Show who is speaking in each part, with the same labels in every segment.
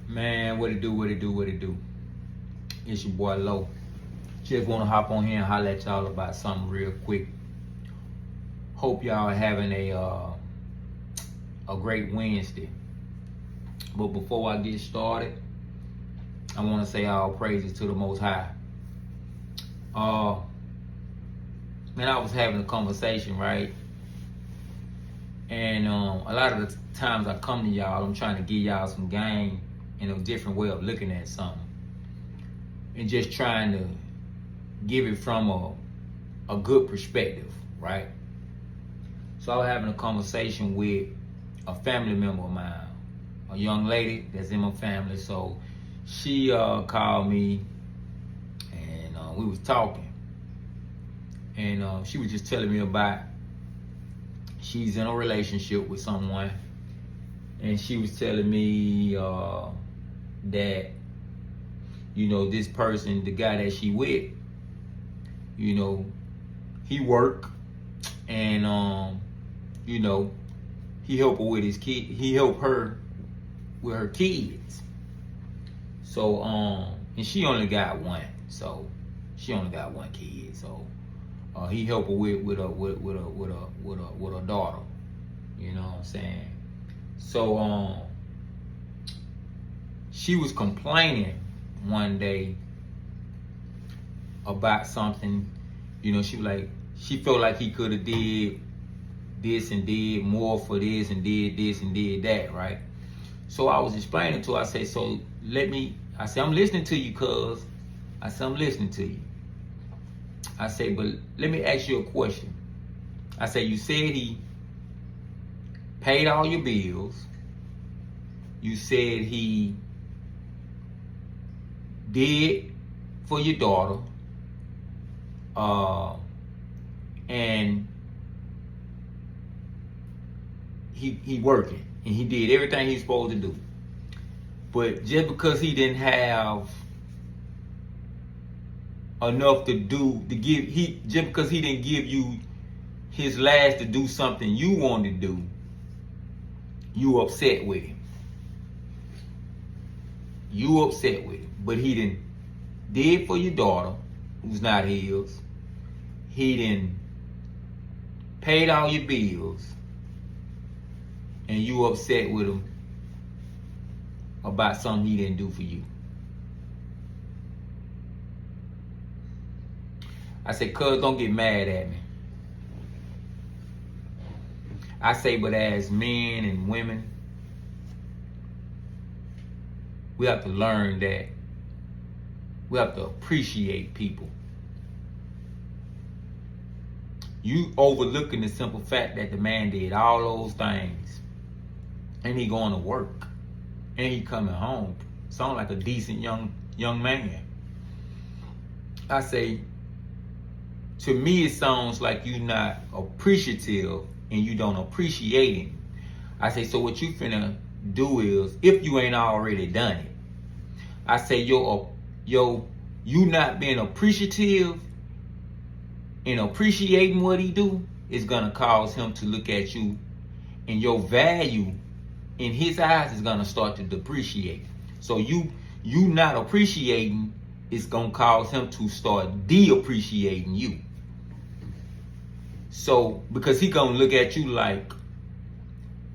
Speaker 1: Man, what it do, what it do, what it do? It's your boy Low. Just want to hop on here and holler at y'all about something real quick. Hope y'all are having a great Wednesday. But before I get started, I want to say all praises to the Most High. Man, I was having a conversation, right? And a lot of the times I come to y'all, I'm trying to give y'all some game and a different way of looking at something, and just trying to give it from a good perspective, right? So I was having a conversation with a family member of mine, a young lady that's in my family. So she called me, and we was talking, and she was just telling me about she's in a relationship with someone, and she was telling me that, you know, this person, the guy that she with, you know, he work, and you know, he help her with his kid. He help her with her kids. So and she only got one. So she only got one kid. So he help her with a daughter. You know what I'm saying? So she was complaining one day about something. You know, she was like, she felt like he could have did this and did more for this and did this and did that, right? So I was explaining to her, I said, so I said, I'm listening to you, cuz. I said, I'm listening to you. I said, but let me ask you a question. I said, you said he paid all your bills. You said he did for your daughter. And he working, and he did everything he's supposed to do. But just because he didn't have enough to give, just because he didn't give you his last to do something you wanted to do, you upset with him. You upset with him. But he did for your daughter, who's not his. He didn't paid all your bills, and you upset with him about something he didn't do for you. I said, cuz, don't get mad at me. I say, but as men and women, we have to learn that we have to appreciate people. You overlooking the simple fact that the man did all those things, and he going to work, and he coming home, sound like a decent young man. I say, to me it sounds like you not appreciative and you don't appreciate him. I say, so what you finna do is, if you ain't already done it, I say you not being appreciative and appreciating what he do is gonna cause him to look at you, and your value in his eyes is gonna start to depreciate. So you not appreciating is gonna cause him to start de-appreciating you. So because he gonna look at you like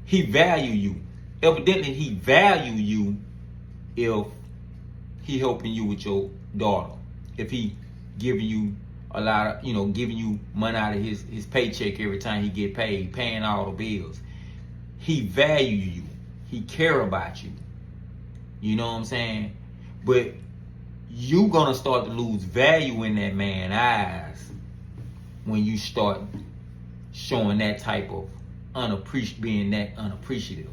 Speaker 1: he value you. Evidently he value you if he helping you with your daughter. If he giving you a lot of, you know, giving you money out of his paycheck every time he get paid, paying all the bills. He value you. He care about you. You know what I'm saying? But you gonna start to lose value in that man's eyes when you start showing that type of being that unappreciative.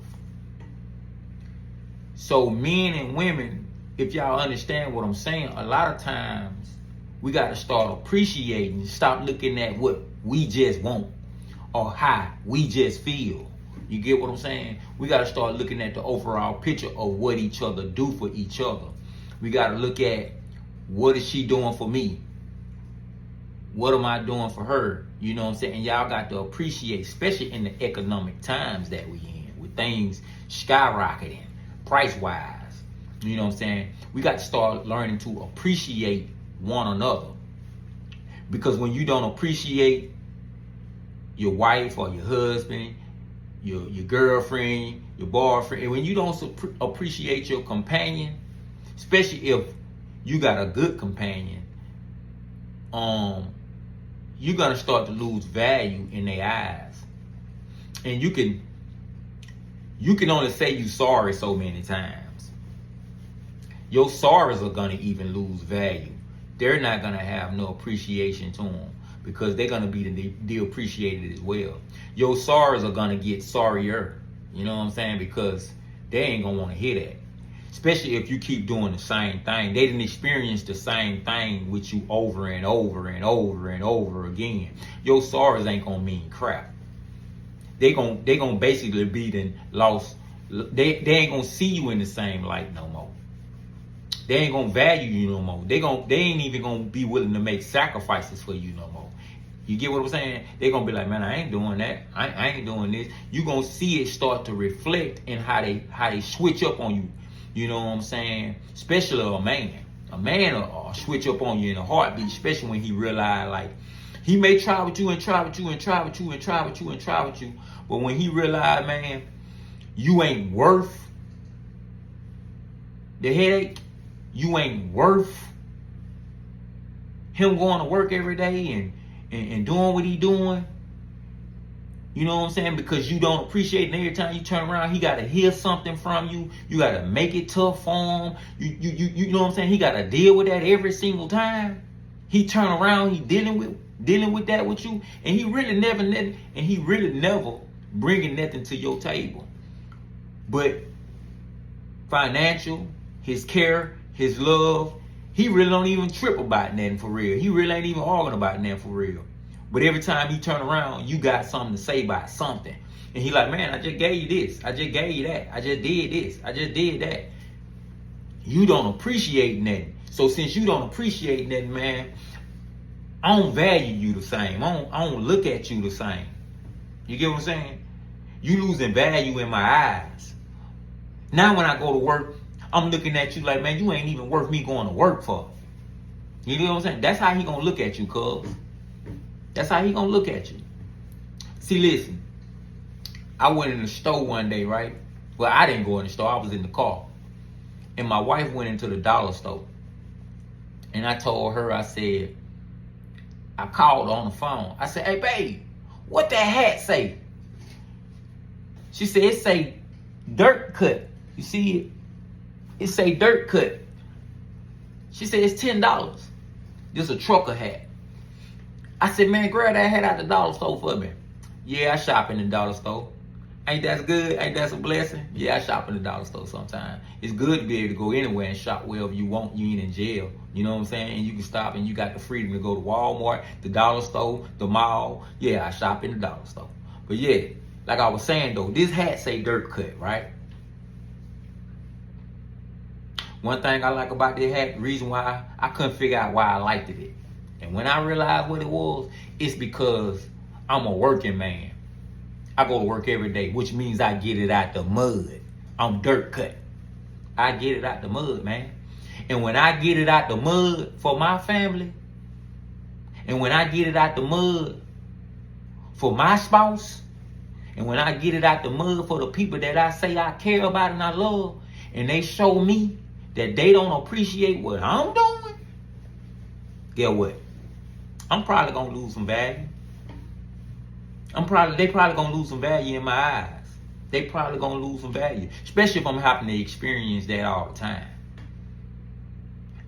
Speaker 1: So men and women, if y'all understand what I'm saying, a lot of times we got to start appreciating, stop looking at what we just want or how we just feel. You get what I'm saying? We got to start looking at the overall picture of what each other do for each other. We got to look at, what is she doing for me? What am I doing for her? You know what I'm saying? And y'all got to appreciate, especially in the economic times that we in, with things skyrocketing, price-wise. You know what I'm saying? We got to start learning to appreciate one another. Because when you don't appreciate your wife or your husband, your girlfriend, your boyfriend, and when you don't appreciate your companion, especially if you got a good companion, you're gonna start to lose value in their eyes. And you can only say you sorry so many times. Your sorries are gonna even lose value. They're not gonna have no appreciation to them because they're gonna be de-appreciated as well. Your sorries are gonna get sorrier. You know what I'm saying? Because they ain't gonna want to hear that. Especially if you keep doing the same thing. They didn't experience the same thing with you over and over and over and over again. Your sorries ain't gonna mean crap. They gonna basically be then lost. They ain't gonna see you in the same light no more. They ain't gonna value you no more. They ain't even gonna be willing to make sacrifices for you no more. You get what I'm saying? They're gonna be like, man, I ain't doing that. I ain't doing this. You gonna see it start to reflect in how they switch up on you. You know what I'm saying? Especially a man. A man will switch up on you in a heartbeat, especially when he realize, like, he may try with you and try with you and try with you and try with you and try with you. But when he realize, man, you ain't worth the headache, you ain't worth him going to work every day and doing what he doing. You know what I'm saying? Because you don't appreciate it. And every time you turn around, he got to hear something from you. You got to make it tough for him. You know what I'm saying? He got to deal with that every single time. He turn around, he dealing with that with you. And he really never bringing nothing to your table. But financial, his care, his love, he really don't even trip about nothing for real. He really ain't even arguing about nothing for real. But every time he turn around, you got something to say about something. And he like, man, I just gave you this. I just gave you that. I just did this. I just did that. You don't appreciate nothing. So since you don't appreciate nothing, man, I don't value you the same. I don't look at you the same. You get what I'm saying? You losing value in my eyes. Now when I go to work, I'm looking at you like, man, you ain't even worth me going to work for. You know what I'm saying? That's how he gonna look at you, cuz. That's how he gonna look at you. See, listen. I went in the store one day, right? Well, I didn't go in the store. I was in the car. And my wife went into the dollar store. And I told her, I said, I called on the phone. I said, hey, babe, what that hat say? She said, it say dirt cut. You see it? It say dirt cut. She said, it's $10. This a trucker hat. I said, man, grab that hat out the dollar store for me. Yeah, I shop in the dollar store. Ain't that good? Ain't that a blessing? Yeah, I shop in the dollar store sometimes. It's good to be able to go anywhere and shop wherever you want. You ain't in jail. You know what I'm saying? And you can stop and you got the freedom to go to Walmart, the dollar store, the mall. Yeah, I shop in the dollar store. But yeah, like I was saying though, this hat say dirt cut, right? One thing I like about this hat, the reason why I couldn't figure out why I liked it. And when I realized what it was, it's because I'm a working man. I go to work every day, which means I get it out the mud. I'm dirt cut. I get it out the mud, man. And when I get it out the mud for my family, and when I get it out the mud for my spouse, and when I get it out the mud for the people that I say I care about and I love, and they show me that they don't appreciate what I'm doing, guess what? I'm probably gonna lose some value. They probably gonna lose some value in my eyes. They probably gonna lose some value, especially if I'm having to experience that all the time.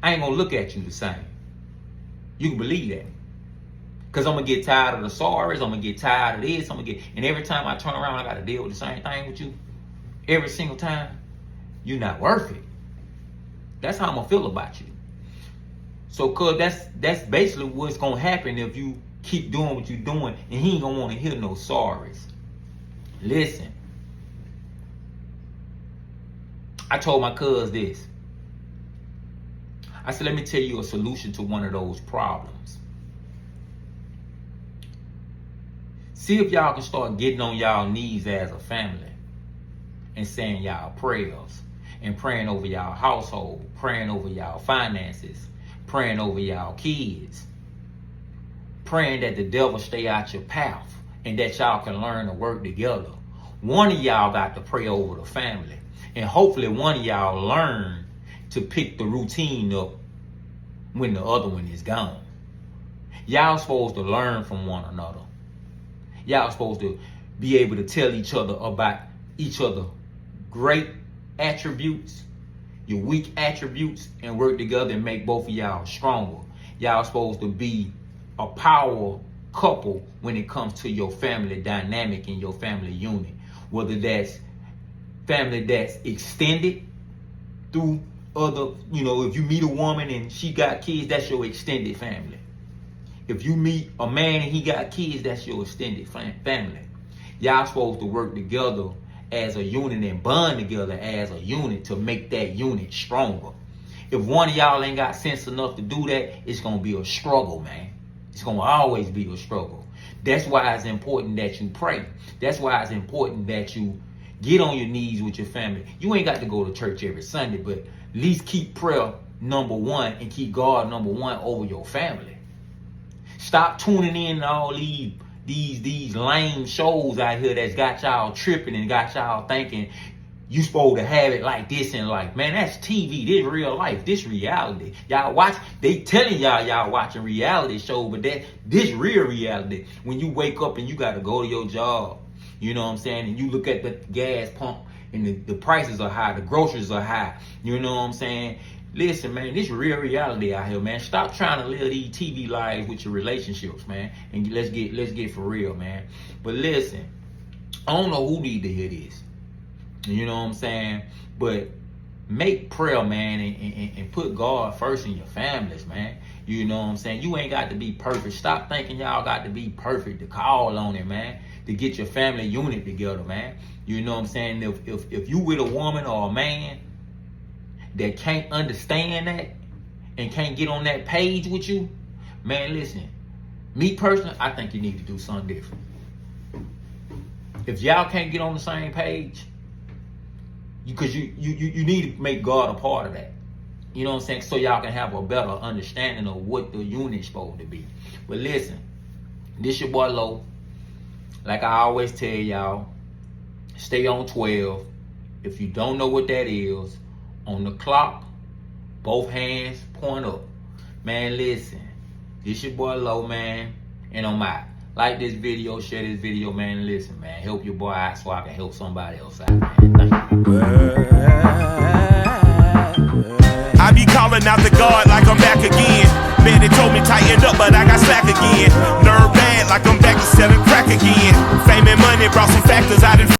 Speaker 1: I ain't gonna look at you the same. You can believe that. Cause I'm gonna get tired of the sorries, I'm gonna get tired of this, and every time I turn around, I gotta deal with the same thing with you. Every single time, you're not worth it. That's how I'm gonna feel about you. So, cuz that's basically what's gonna happen if you keep doing what you're doing, and he ain't gonna want to hear no sorries. Listen, I told my cuz this. I said, let me tell you a solution to one of those problems. See if y'all can start getting on y'all knees as a family and saying y'all prayers. and praying over y'all household, praying over y'all finances, praying over y'all kids, praying that the devil stay out your path and that y'all can learn to work together. One of y'all got to pray over the family, and hopefully one of y'all learn to pick the routine up when the other one is gone. Y'all supposed to learn from one another. Y'all supposed to be able to tell each other about each other great attributes, your weak attributes, and work together and make both of y'all stronger. Y'all supposed to be a power couple when it comes to your family dynamic and your family unit. Whether that's family that's extended through other, if you meet a woman and she got kids, that's your extended family. If you meet a man and he got kids, that's your extended family. Y'all supposed to work together as a unit and bond together as a unit to make that unit stronger. If one of y'all ain't got sense enough to do that, it's going to be a struggle, man. It's going to always be a struggle. That's why it's important that you pray. That's why it's important that you get on your knees with your family. You ain't got to go to church every Sunday, but at least keep prayer number one and keep God number one over your family. Stop tuning in to all these lame shows out here that's got y'all tripping and got y'all thinking you supposed to have it like this in life. Man, that's TV. This real life. This reality. Y'all watch. They telling y'all watching reality show, but this real reality. When you wake up and you got to go to your job, you know what I'm saying, and you look at the gas pump and the prices are high, the groceries are high. You know what I'm saying? Listen, man, this real reality out here, man. Stop trying to live these TV lives with your relationships, man, and let's get for real, man. But listen, I don't know who need to hear this. You know what I'm saying? But make prayer, man, and put God first in your families, man. You know what I'm saying? You ain't got to be perfect. Stop thinking y'all got to be perfect to call on it, man, to get your family unit together, man. You know what I'm saying? If you with a woman or a man that can't understand that and can't get on that page with you, man, listen, me personally, I think you need to do something different. If y'all can't get on the same page, because you need to make God a part of that. You know what I'm saying? So y'all can have a better understanding of what the unit's supposed to be. But listen, this your boy Lo. Like I always tell y'all, stay on 12. If you don't know what that is, on the clock, both hands point up. Man, listen, this your boy Lo, man, and I'm out. Like this video, share this video, man, and listen, man. Help your boy out so I can help somebody else out, man. Thank you.
Speaker 2: I be calling out the God like I'm back again. Man, they told me tighten up, but I got slack again. Nerve bad like I'm back to selling crack again. Fame and money brought some factors I didn't